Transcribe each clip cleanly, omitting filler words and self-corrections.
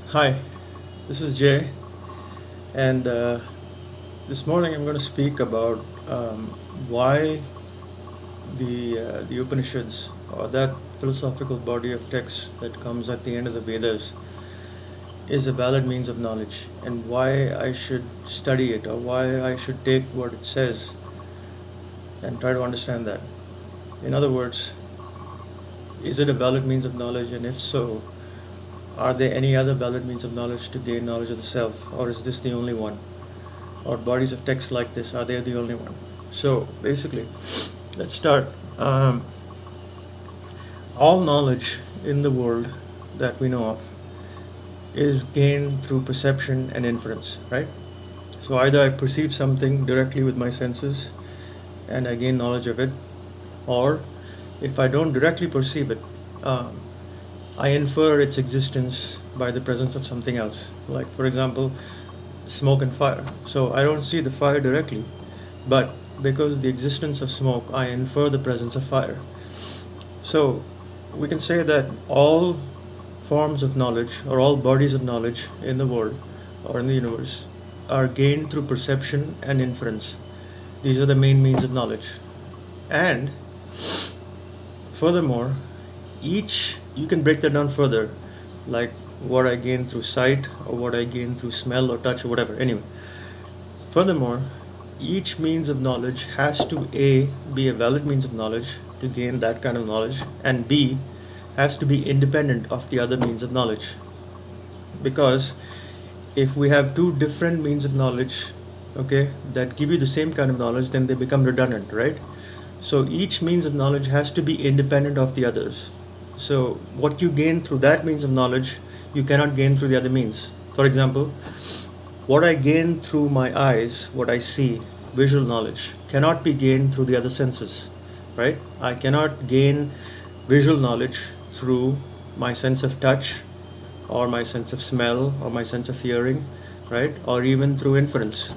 Hi, this is Jay, and this morning I'm going to speak about why the Upanishads, or that philosophical body of text that comes at the end of the Vedas, is a valid means of knowledge, and why I should study it, or why I should take what it says and try to understand that. In other words, is it a valid means of knowledge, and if so, are there any other valid means of knowledge to gain knowledge of the self, or is this the only one? Or bodies of text like this, are they the only one? So basically, let's start. All knowledge in the world that we know of is gained through perception and inference, right? So either I perceive something directly with my senses and I gain knowledge of it, or if I don't directly perceive it, um, I infer its existence by the presence of something else. Like, for example, smoke and fire. So I don't see the fire directly, but because of the existence of smoke, I infer the presence of fire. So we can say that all forms of knowledge, or all bodies of knowledge in the world or in the universe, are gained through perception and inference. These are the main means of knowledge. And furthermore, each, you can break that down further, like what I gain through sight, or what I gain through smell or touch, or whatever. Anyway, furthermore, each means of knowledge has to A, be a valid means of knowledge to gain that kind of knowledge, and B, has to be independent of the other means of knowledge. Because if we have two different means of knowledge, okay, that give you the same kind of knowledge, then they become redundant, right? So each means of knowledge has to be independent of the others. So what you gain through that means of knowledge, you cannot gain through the other means. For example, what I gain through my eyes, what I see, visual knowledge, cannot be gained through the other senses, right? I cannot gain visual knowledge through my sense of touch, or my sense of smell, or my sense of hearing, right? Or even through inference.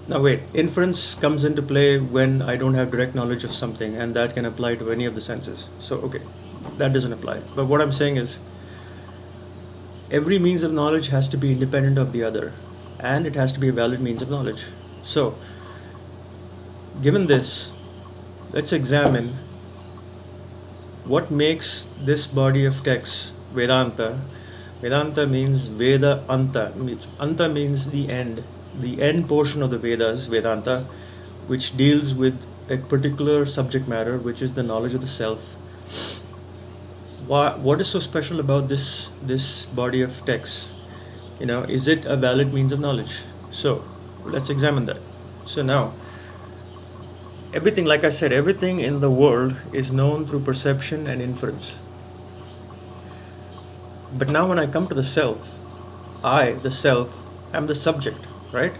Now wait, inference comes into play when I don't have direct knowledge of something, and that can apply to any of the senses. So okay, that doesn't apply. But what I'm saying is, every means of knowledge has to be independent of the other, and it has to be a valid means of knowledge. So, given this, let's examine what makes this body of text, Vedanta. Vedanta means Veda Anta. Anta means the end portion of the Vedas, Vedanta, which deals with a particular subject matter, which is the knowledge of the self. What is so special about this body of text? Is it a valid means of knowledge? So let's examine that. So now, everything, like I said, everything in the world is known through perception and inference. But now when I come to the self, I, the self, am the subject, right?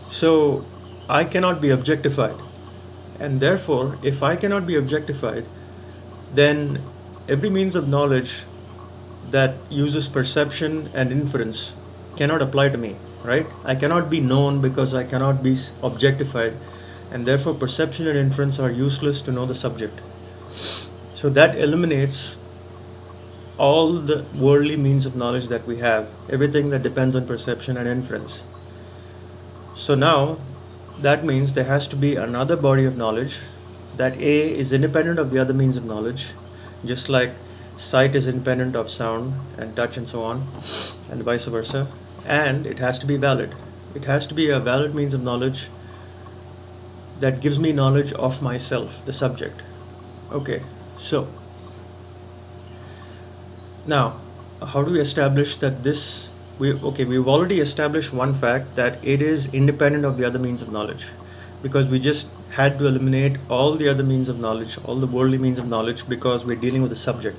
So I cannot be objectified. And therefore, if I cannot be objectified, then every means of knowledge that uses perception and inference cannot apply to me, right? I cannot be known because I cannot be objectified, and therefore perception and inference are useless to know the subject. So that eliminates all the worldly means of knowledge that we have, everything that depends on perception and inference. So now, that means there has to be another body of knowledge that A is independent of the other means of knowledge, just like sight is independent of sound and touch and so on, and vice versa. And it has to be valid. It has to be a valid means of knowledge that gives me knowledge of myself, the subject. Okay, so now, how do we establish that we've already established one fact, that it is independent of the other means of knowledge, because we just had to eliminate all the other means of knowledge, all the worldly means of knowledge, because we're dealing with the subject,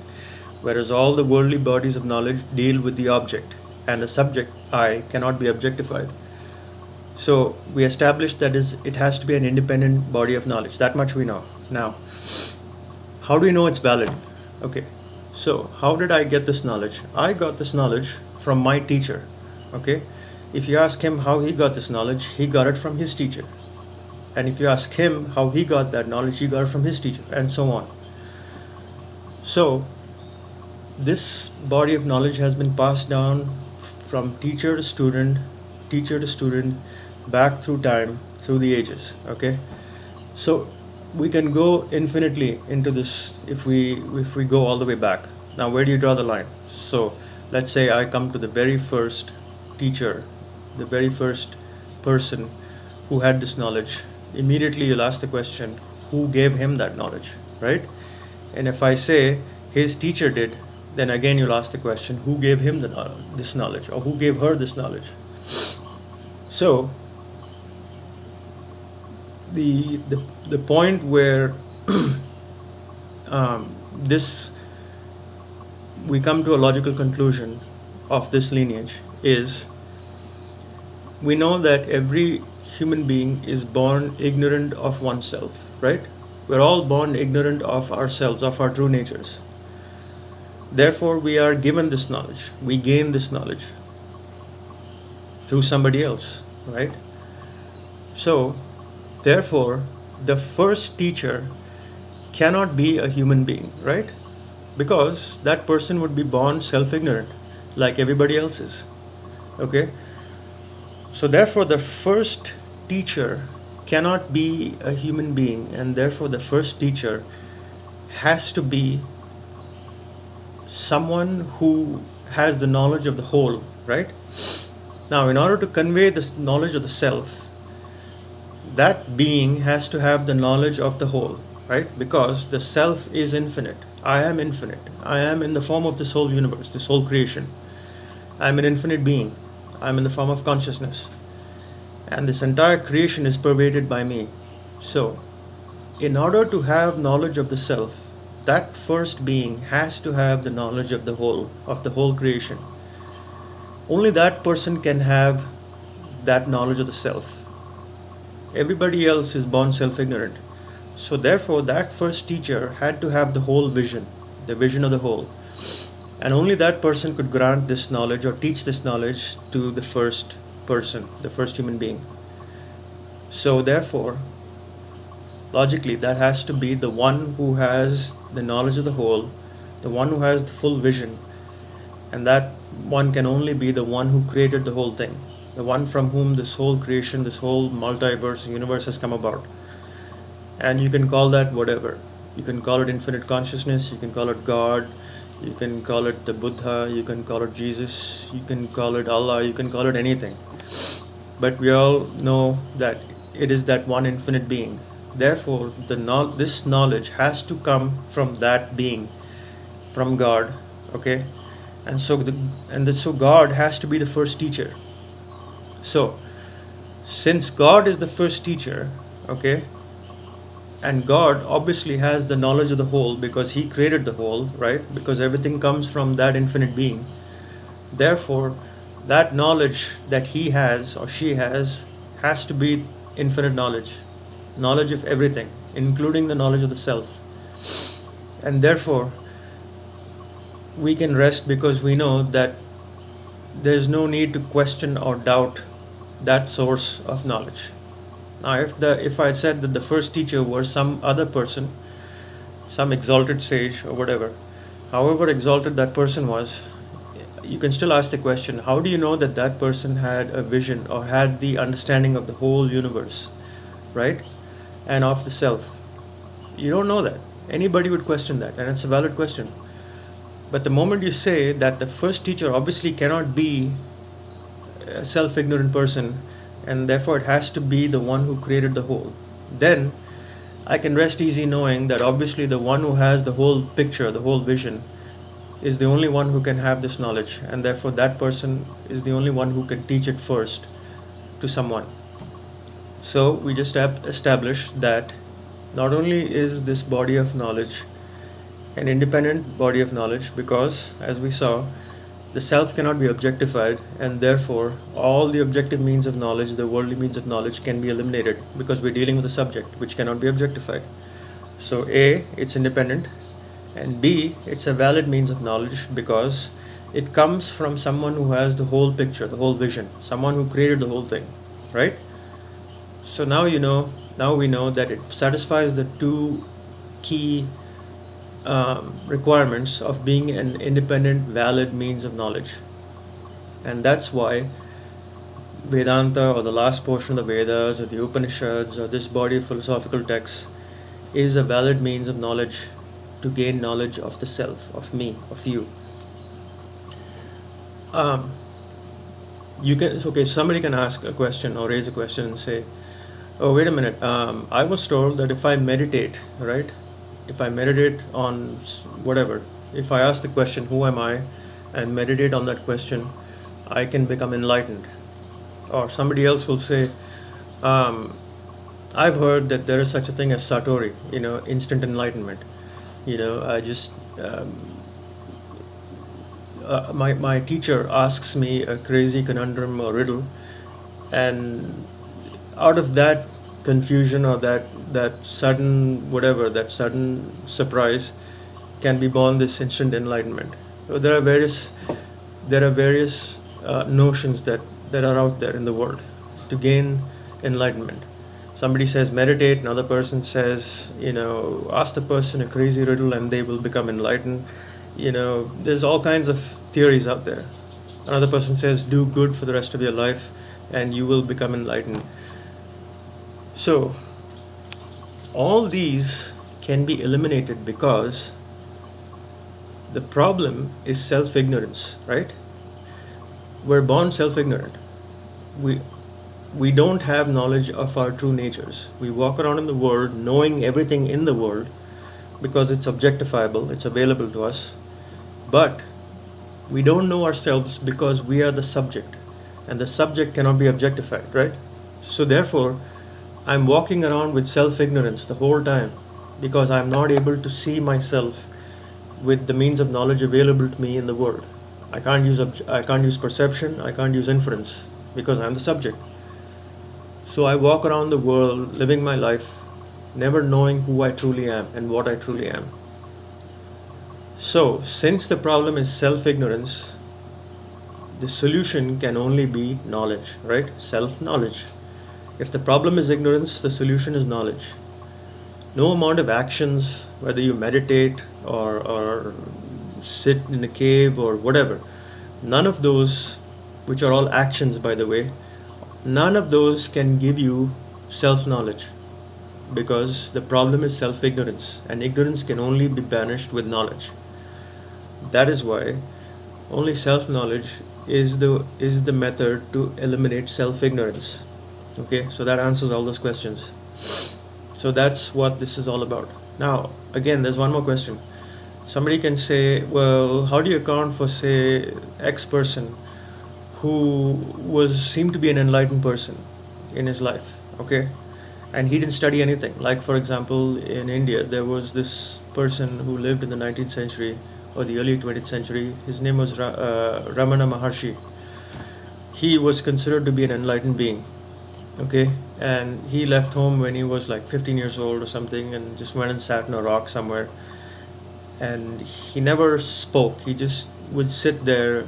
whereas all the worldly bodies of knowledge deal with the object, and the subject, I, cannot be objectified. So we established that it has to be an independent body of knowledge. That much we know. Now, how do we know it's valid? Okay, so how did I get this knowledge? I got this knowledge from my teacher. Okay, if you ask him how he got this knowledge, he got it from his teacher. And if you ask him how he got that knowledge, he got it from his teacher, and so on. So this body of knowledge has been passed down from teacher to student, back through time, through the ages. Okay, so we can go infinitely into this if we go all the way back. Now, where do you draw the line? So, let's say I come to the very first teacher, the very first person who had this knowledge. Immediately, you'll ask the question, who gave him that knowledge, right? And if I say his teacher did, then again you'll ask the question, who gave him this knowledge, or who gave her this knowledge? So, the point where this we come to a logical conclusion of this lineage is, we know that every human being is born ignorant of oneself, right? We're all born ignorant of ourselves, of our true natures. Therefore, we are given this knowledge. We gain this knowledge through somebody else, right? So, therefore, the first teacher cannot be a human being, right? Because that person would be born self-ignorant, like everybody else is. Okay? So, therefore, the first teacher cannot be a human being, and therefore, the first teacher has to be someone who has the knowledge of the whole, right? Now, in order to convey this knowledge of the self, that being has to have the knowledge of the whole, right? Because the self is infinite. I am infinite. I am in the form of this whole universe, this whole creation. I am an infinite being. I am in the form of consciousness. And this entire creation is pervaded by me. So, in order to have knowledge of the self, that first being has to have the knowledge of the whole creation. Only that person can have that knowledge of the self. Everybody else is born self-ignorant. So therefore, that first teacher had to have the whole vision, the vision of the whole. And only that person could grant this knowledge or teach this knowledge to the first person, the first human being. So therefore, logically, that has to be the one who has the knowledge of the whole, the one who has the full vision, and that one can only be the one who created the whole thing, the one from whom this whole creation, this whole multiverse, universe has come about. And you can call that whatever. You can call it infinite consciousness, you can call it God, you can call it the Buddha, you can call it Jesus, you can call it Allah, you can call it anything. But we all know that it is that one infinite being. Therefore, this knowledge has to come from that being, from God, okay? And so God has to be the first teacher. So, since God is the first teacher, okay, and God obviously has the knowledge of the whole because He created the whole, right? Because everything comes from that infinite being. Therefore, that knowledge that he has or she has to be infinite knowledge of everything, including the knowledge of the self. And therefore, we can rest because we know that there's no need to question or doubt that source of knowledge. Now, if I said that the first teacher was some other person, some exalted sage or whatever, however exalted that person was, you can still ask the question, how do you know that that person had a vision or had the understanding of the whole universe, right? And of the self? You don't know that. Anybody would question that, and it's a valid question. But the moment you say that the first teacher obviously cannot be a self-ignorant person, and therefore it has to be the one who created the whole, then I can rest easy knowing that obviously the one who has the whole picture, the whole vision, is the only one who can have this knowledge, and therefore that person is the only one who can teach it first to someone. So we just established that not only is this body of knowledge an independent body of knowledge, because as we saw, the self cannot be objectified, and therefore all the objective means of knowledge, the worldly means of knowledge, can be eliminated because we're dealing with a subject which cannot be objectified. So A, it's independent, and B, it's a valid means of knowledge because it comes from someone who has the whole picture, the whole vision, someone who created the whole thing, right? So now we know that it satisfies the two key requirements of being an independent, valid means of knowledge. And that's why Vedanta, or the last portion of the Vedas, or the Upanishads, or this body of philosophical texts, is a valid means of knowledge to gain knowledge of the self, of me, of you. Um, you can okay. Somebody can ask a question or raise a question and say, "Oh, wait a minute. I was told that if I meditate, right? If I meditate on whatever, if I ask the question, 'Who am I?' and meditate on that question, I can become enlightened." Or somebody else will say, um, "I've heard that there is such a thing as satori, instant enlightenment. I just my teacher asks me a crazy conundrum or riddle, and out of that confusion or that sudden whatever, that sudden surprise, can be born this instant enlightenment." So there are various notions that are out there in the world to gain enlightenment. Somebody says meditate, another person says, ask the person a crazy riddle and they will become enlightened. There's all kinds of theories out there. Another person says do good for the rest of your life and you will become enlightened. So all these can be eliminated because the problem is self-ignorance, right? We're born self-ignorant. We don't have knowledge of our true natures. We walk around in the world knowing everything in the world because it's objectifiable, it's available to us. But we don't know ourselves because we are the subject, and the subject cannot be objectified, right? So therefore, I'm walking around with self-ignorance the whole time because I'm not able to see myself with the means of knowledge available to me in the world. I can't use perception, I can't use inference because I'm the subject. So I walk around the world living my life never knowing who I truly am and what I truly am. So, since the problem is self-ignorance, the solution can only be knowledge, right? Self-knowledge. If the problem is ignorance, the solution is knowledge. No amount of actions, whether you meditate or sit in a cave or whatever, none of those, which are all actions by the way, none of those can give you self-knowledge because the problem is self-ignorance, and ignorance can only be banished with knowledge. That is why only self-knowledge is the method to eliminate self-ignorance. Okay, so that answers all those questions. So that's what this is all about. Now, again, there's one more question. Somebody can say, well, how do you account for, say, X person who seemed to be an enlightened person in his life, okay? And he didn't study anything. Like, for example, in India, there was this person who lived in the 19th century or the early 20th century. His name was Ramana Maharshi. He was considered to be an enlightened being, okay? And he left home when he was like 15 years old or something and just went and sat on a rock somewhere. And he never spoke. He just would sit there,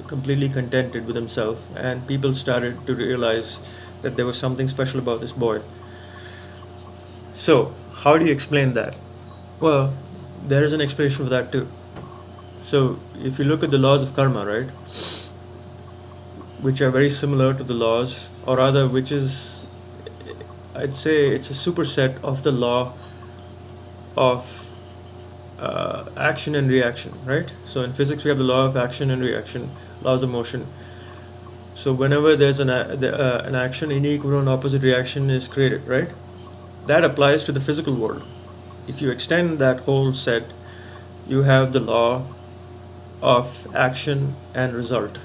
completely contented with himself. And people started to realize that there was something special about this boy. So, how do you explain that? Well, there is an explanation for that too. So, if you look at the laws of karma, right, which are very similar to the laws, or rather, which is, I'd say, it's a superset of the law of action and reaction, right? So, in physics, we have the law of action and reaction, laws of motion. So whenever there's an action, an equal and opposite reaction is created, right? That applies to the physical world. If you extend that whole set, you have the law of action and result,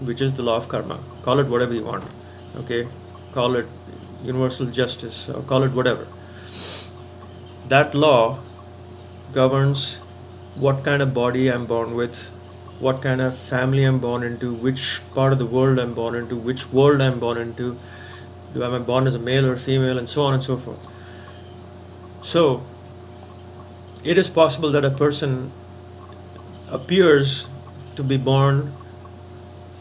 which is the law of karma. Call it whatever you want, okay? Call it universal justice, or call it whatever. That law governs what kind of body I'm born with, what kind of family I'm born into, which part of the world I'm born into, which world I'm born into, am I born as a male or female, and so on and so forth. So, it is possible that a person appears to be born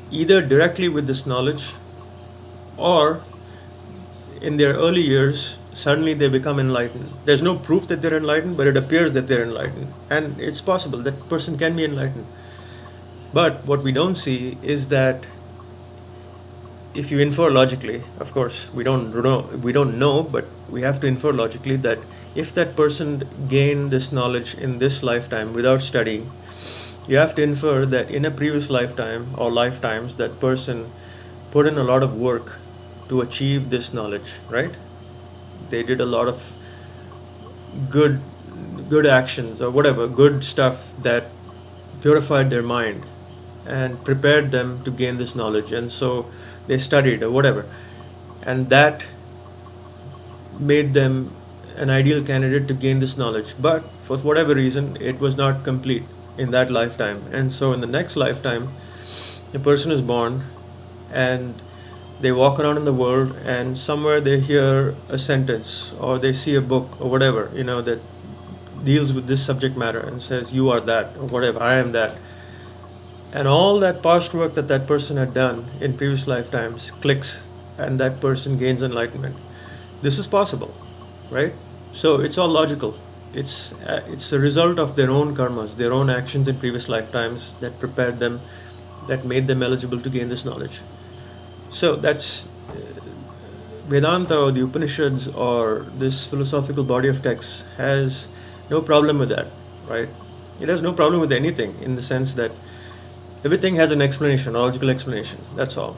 either directly with this knowledge or in their early years suddenly they become enlightened. There's no proof that they're enlightened, but it appears that they're enlightened. And it's possible that person can be enlightened. But what we don't see is that if you infer logically, of course, we don't know, but we have to infer logically that if that person gained this knowledge in this lifetime without studying, you have to infer that in a previous lifetime or lifetimes that person put in a lot of work to achieve this knowledge, right? They did a lot of good good actions or whatever, good stuff that purified their mind and prepared them to gain this knowledge. And so they studied or whatever. And that made them an ideal candidate to gain this knowledge. But for whatever reason, it was not complete in that lifetime. And so in the next lifetime, the person is born and they walk around in the world, and somewhere they hear a sentence or they see a book or whatever, that deals with this subject matter and says, "You are that," or whatever, "I am that." And all that past work that that person had done in previous lifetimes clicks, and that person gains enlightenment. This is possible, right? So it's all logical. It's a result of their own karmas, their own actions in previous lifetimes that prepared them, that made them eligible to gain this knowledge. So that's Vedanta or the Upanishads or this philosophical body of texts has no problem with that, right? It has no problem with anything in the sense that everything has an explanation, a logical explanation. That's all.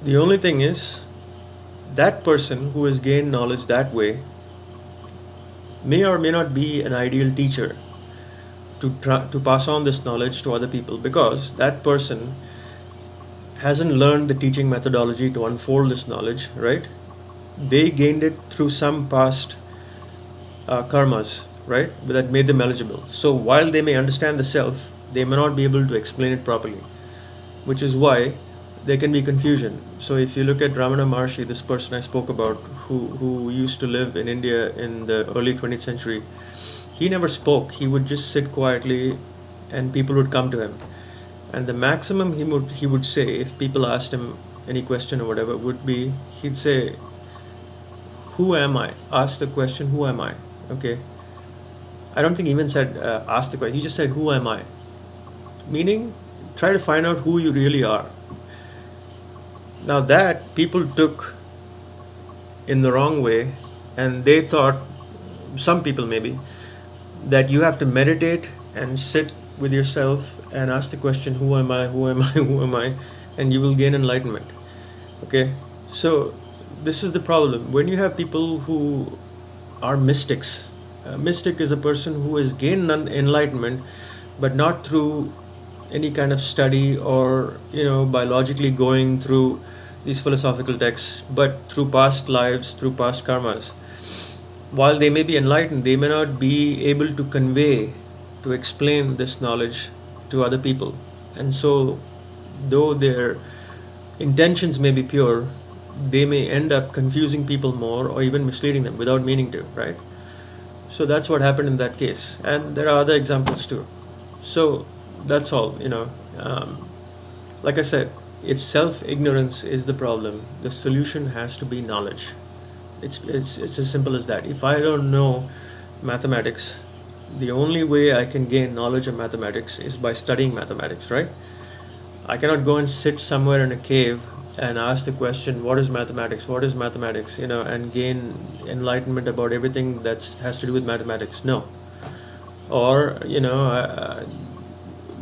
The only thing is that person who has gained knowledge that way may or may not be an ideal teacher to pass on this knowledge to other people, because that person hasn't learned the teaching methodology to unfold this knowledge, right? They gained it through some past karmas, right? That made them eligible. So while they may understand the self, they may not be able to explain it properly, which is why there can be confusion. So if you look at Ramana Maharshi, this person I spoke about, who used to live in India in the early 20th century, he never spoke. He would just sit quietly and people would come to him. And the maximum he would say, if people asked him any question or whatever, would be, he'd say, "Who am I?" Ask the question, "Who am I?" Okay. I don't think he even said ask the question. He just said, "Who am I?" Meaning, try to find out who you really are. Now that people took in the wrong way, and they thought, some people maybe, that you have to meditate and sit with yourself and ask the question, "Who am I? Who am I? Who am I?" and you will gain enlightenment. Okay, so this is the problem. When you have people who are mystics, a mystic is a person who has gained enlightenment, but not through any kind of study or by logically going through these philosophical texts, but through past lives, through past karmas. While they may be enlightened, they may not be able to convey, to explain this knowledge to other people. And so, though their intentions may be pure, they may end up confusing people more or even misleading them without meaning to, right? So that's what happened in that case. And there are other examples too. So that's all, like I said, if self-ignorance is the problem, the solution has to be knowledge. It's as simple as that. If I don't know mathematics, the only way I can gain knowledge of mathematics is by studying mathematics, right? I cannot go and sit somewhere in a cave and ask the question, "What is mathematics? What is mathematics?" And gain enlightenment about everything that has to do with mathematics. No. Or,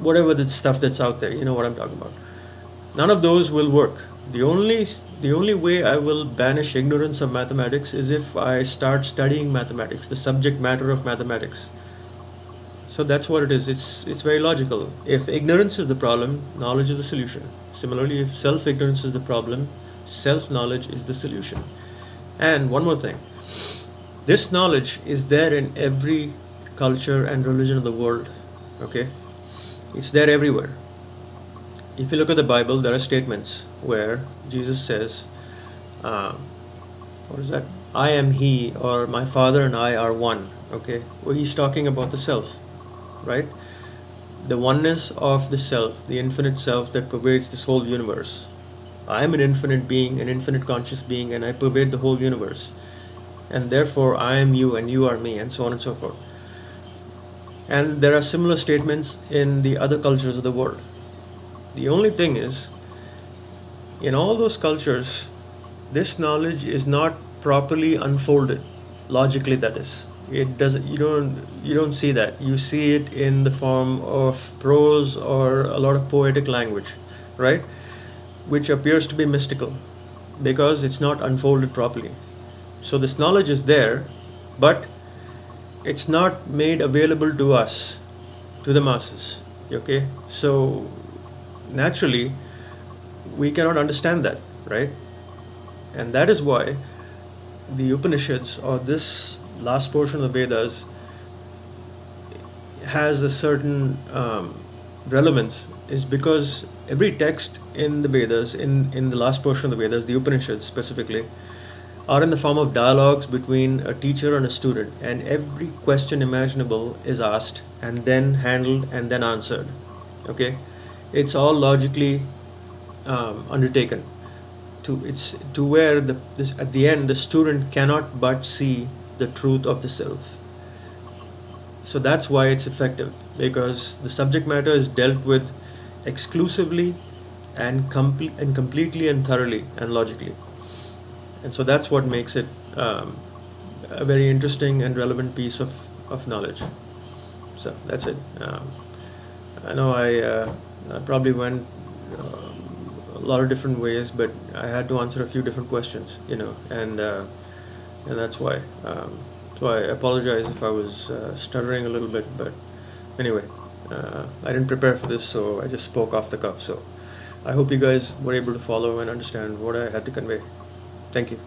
whatever the stuff that's out there, you know what I'm talking about. None of those will work. The only way I will banish ignorance of mathematics is if I start studying mathematics, the subject matter of mathematics. So that's what it is. It's very logical. If ignorance is the problem, knowledge is the solution. Similarly, if self-ignorance is the problem, self-knowledge is the solution. And one more thing. This knowledge is there in every culture and religion of the world. Okay? It's there everywhere. If you look at the Bible, there are statements where Jesus says, what is that? "I am He," or "My Father and I are one." Okay? Well, he's talking about the self, right? The oneness of the self, the infinite self that pervades this whole universe. I am an infinite being, an infinite conscious being, and I pervade the whole universe. and therefore I am you and you are me, and so on and so forth. And there are similar statements in the other cultures of the world. The only thing is, in all those cultures, this knowledge is not properly unfolded, logically, that is. It doesn't, you don't see that. You see it in the form of prose or a lot of poetic language, right? Which appears to be mystical because it's not unfolded properly. So this knowledge is there, but it's not made available to us, to the masses. Okay? So naturally, we cannot understand that, right? And that is why the Upanishads, or this last portion of the Vedas, has a certain relevance, is because every text in the Vedas, in the last portion of the Vedas, the Upanishads specifically, are in the form of dialogues between a teacher and a student, and every question imaginable is asked and then handled and then answered. Okay, it's all logically undertaken. It's to where at the end the student cannot but see the truth of the self. So that's why it's effective, because the subject matter is dealt with exclusively and completely and thoroughly and logically. And so that's what makes it a very interesting and relevant piece of knowledge. So that's it. I know I probably went a lot of different ways, but I had to answer a few different questions, and that's why. So I apologize if I was stuttering a little bit, but anyway, I didn't prepare for this, so I just spoke off the cuff. So I hope you guys were able to follow and understand what I had to convey. Thank you.